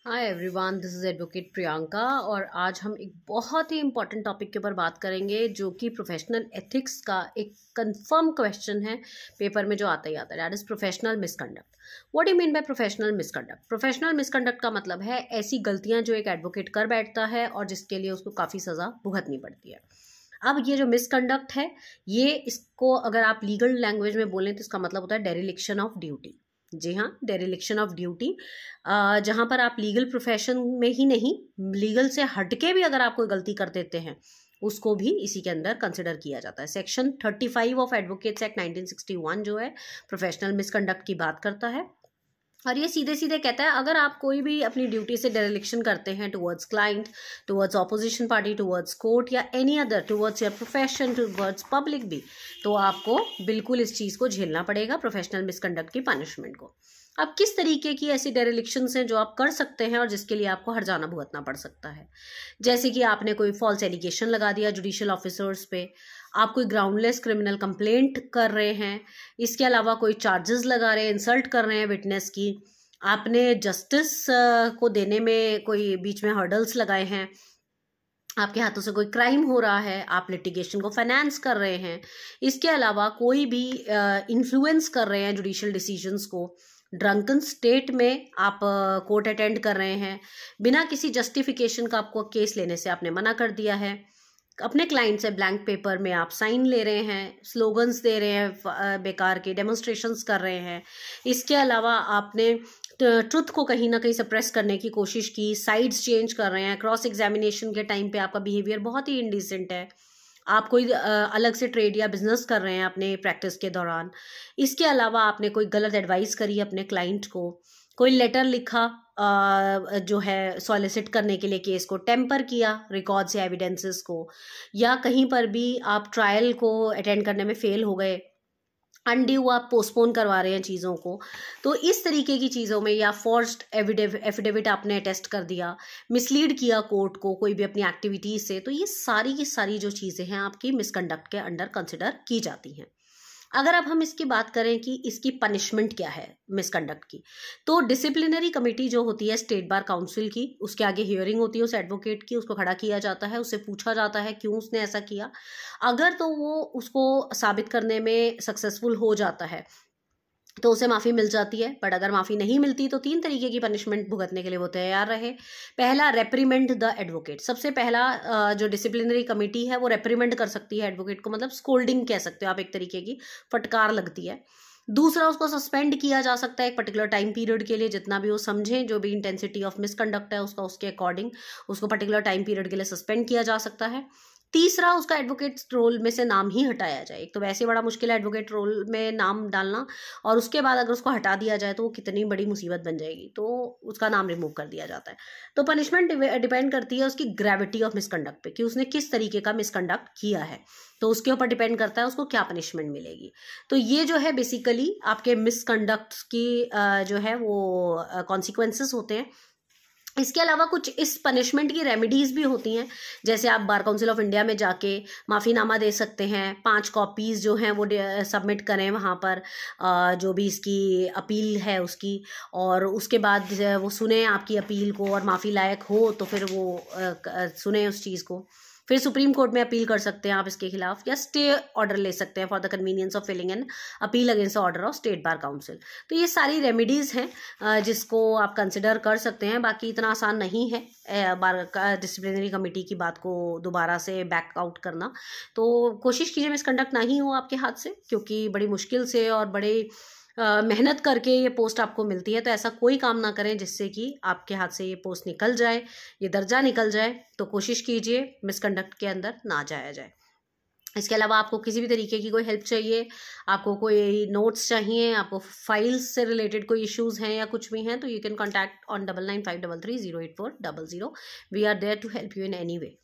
Hi everyone, this is advocate Priyanka और आज हम एक बहुत ही इम्पॉर्टेंट टॉपिक के ऊपर बात करेंगे जो कि प्रोफेशनल एथिक्स का एक कंफर्म क्वेश्चन है पेपर में जो आता ही आता है। That is professional misconduct. What do you mean by professional misconduct? Professional misconduct का मतलब है ऐसी गलतियां जो एक एडवोकेट कर बैठता है और जिसके लिए उसको काफ़ी सज़ा भुगतनी पड़ती है। अब ये जो मिसकंडक्ट है, ये इसको अगर आप लीगल लैंग्वेज में बोलें तो इसका मतलब होता है डेरिलिक्शन ऑफ ड्यूटी। जी हाँ, डेरिलिक्शन ऑफ ड्यूटी। जहाँ पर आप लीगल प्रोफेशन में ही नहीं, लीगल से हटके भी अगर आप कोई गलती कर देते हैं उसको भी इसी के अंदर कंसिडर किया जाता है। सेक्शन 35 ऑफ एडवोकेट्स एक्ट 1961 जो है प्रोफेशनल मिसकंडक्ट की बात करता है और ये सीधे सीधे कहता है अगर आप कोई भी अपनी ड्यूटी से डेरिलिक्शन करते हैं towards client, towards opposition party, towards court या any other, towards your profession, towards public भी, तो आपको बिल्कुल इस चीज़ को झेलना पड़ेगा, प्रोफेशनल मिसकंडक्ट की पनिशमेंट को। अब किस तरीके की ऐसी डेरिलिक्शंस हैं जो आप कर सकते हैं और जिसके लिए आपको हर्जाना भुगतना पड़ सकता है? जैसे कि आपने कोई फॉल्स एलिगेशन लगा दिया जुडिशियल ऑफिसर्स पे, आप कोई ग्राउंडलेस क्रिमिनल कंप्लेंट कर रहे हैं, इसके अलावा कोई चार्जेस लगा रहे हैं, इंसल्ट कर रहे हैं विटनेस की, आपने जस्टिस को देने में कोई बीच में हर्डल्स लगाए हैं, आपके हाथों से कोई क्राइम हो रहा है, आप लिटिगेशन को फाइनेंस कर रहे हैं, इसके अलावा कोई भी इन्फ्लुएंस कर रहे हैं जुडिशियल डिसीजंस को, ड्रंकन स्टेट में आप कोर्ट अटेंड कर रहे हैं, बिना किसी जस्टिफिकेशन का आपको केस लेने से आपने मना कर दिया है, अपने क्लाइंट से ब्लैंक पेपर में आप साइन ले रहे हैं, स्लोगन्स दे रहे हैं, बेकार के डेमोन्स्ट्रेशंस कर रहे हैं, इसके अलावा आपने ट्रुथ को कहीं ना कहीं सप्रेस करने की कोशिश की, साइड्स चेंज कर रहे हैं, क्रॉस एग्जामिनेशन के टाइम पे आपका बिहेवियर बहुत ही इंडिसेंट है, आप कोई अलग से ट्रेड या बिजनेस कर रहे हैं अपने प्रैक्टिस के दौरान, इसके अलावा आपने कोई गलत एडवाइस करी अपने क्लाइंट को, कोई लेटर लिखा जो है सॉलिसिट करने के लिए केस को, टेम्पर किया रिकॉर्ड्स या एविडेंसेस को, या कहीं पर भी आप ट्रायल को अटेंड करने में फेल हो गए, अनड्यू आप पोस्टपोन करवा रहे हैं चीज़ों को, तो इस तरीके की चीज़ों में, या फोर्स्ड एफिडेविट आपने अटेस्ट कर दिया, मिसलीड किया कोर्ट को कोई भी अपनी एक्टिविटीज से, तो ये सारी की सारी जो चीज़ें हैं आपकी मिसकंडक्ट के अंडर कंसिडर की जाती हैं। अगर अब हम इसकी बात करें कि इसकी पनिशमेंट क्या है मिसकंडक्ट की, तो डिसिप्लिनरी कमेटी जो होती है स्टेट बार काउंसिल की, उसके आगे हियरिंग होती है उस एडवोकेट की, उसको खड़ा किया जाता है, उससे पूछा जाता है क्यों उसने ऐसा किया। अगर तो वो उसको साबित करने में सक्सेसफुल हो जाता है तो उसे माफ़ी मिल जाती है, बट अगर माफ़ी नहीं मिलती तो 3 तरीके की पनिशमेंट भुगतने के लिए वो तैयार रहे। पहला, रेप्रीमेंड द एडवोकेट। सबसे पहला जो डिसिप्लिनरी कमेटी है वो रेप्रीमेंड कर सकती है एडवोकेट को, मतलब स्कोल्डिंग कह सकते हो आप, एक तरीके की फटकार लगती है। दूसरा, उसको सस्पेंड किया जा सकता है एक पर्टिकुलर टाइम पीरियड के लिए, जितना भी वो समझें, जो भी इंटेंसिटी ऑफ मिसकंडक्ट है उसका, उसके अकॉर्डिंग उसको पर्टिकुलर टाइम पीरियड के लिए सस्पेंड किया जा सकता है। तीसरा, उसका एडवोकेट रोल में से नाम ही हटाया जाए। एक तो वैसे बड़ा मुश्किल है एडवोकेट रोल में नाम डालना, और उसके बाद अगर उसको हटा दिया जाए तो वो कितनी बड़ी मुसीबत बन जाएगी, तो उसका नाम रिमूव कर दिया जाता है। तो पनिशमेंट डिपेंड करती है उसकी ग्रेविटी ऑफ मिसकंडक्ट पे, कि उसने किस तरीके का मिसकंडक्ट किया है, तो उसके ऊपर डिपेंड करता है उसको क्या पनिशमेंट मिलेगी। तो ये जो है बेसिकली आपके मिसकंडक्ट की जो है वो कॉन्सिक्वेंसेस होते हैं। इसके अलावा कुछ इस पनिशमेंट की रेमेडीज भी होती हैं, जैसे आप बार काउंसिल ऑफ इंडिया में जाके माफ़ीनामा दे सकते हैं, 5 कॉपीज़ जो हैं वो सबमिट करें वहाँ पर, जो भी इसकी अपील है उसकी, और उसके बाद वो सुने आपकी अपील को और माफ़ी लायक हो तो फिर वो सुने उस चीज़ को। फिर सुप्रीम कोर्ट में अपील कर सकते हैं आप इसके खिलाफ, या स्टे ऑर्डर ले सकते हैं for the convenience of filling an appeal against the order of state bar council. तो ये सारी रेमेडीज़ हैं जिसको आप कंसिडर कर सकते हैं। बाकी इतना आसान नहीं है बार डिसिप्लिनरी कमेटी की बात को दोबारा से बैक आउट करना, तो कोशिश कीजिए मिसकंडक्ट ना ही हो आपके हाथ से, क्योंकि बड़ी मुश्किल से और बड़े मेहनत करके ये पोस्ट आपको मिलती है। तो ऐसा कोई काम ना करें जिससे कि आपके हाथ से ये पोस्ट निकल जाए, ये दर्जा निकल जाए। तो कोशिश कीजिए मिसकंडक्ट के अंदर ना जाया जाए। इसके अलावा आपको किसी भी तरीके की कोई हेल्प चाहिए, आपको कोई नोट्स चाहिए, आपको फाइल्स से रिलेटेड कोई इश्यूज़ हैं या कुछ भी हैं, तो you can contact on 9953308400। We are there to help you in any way.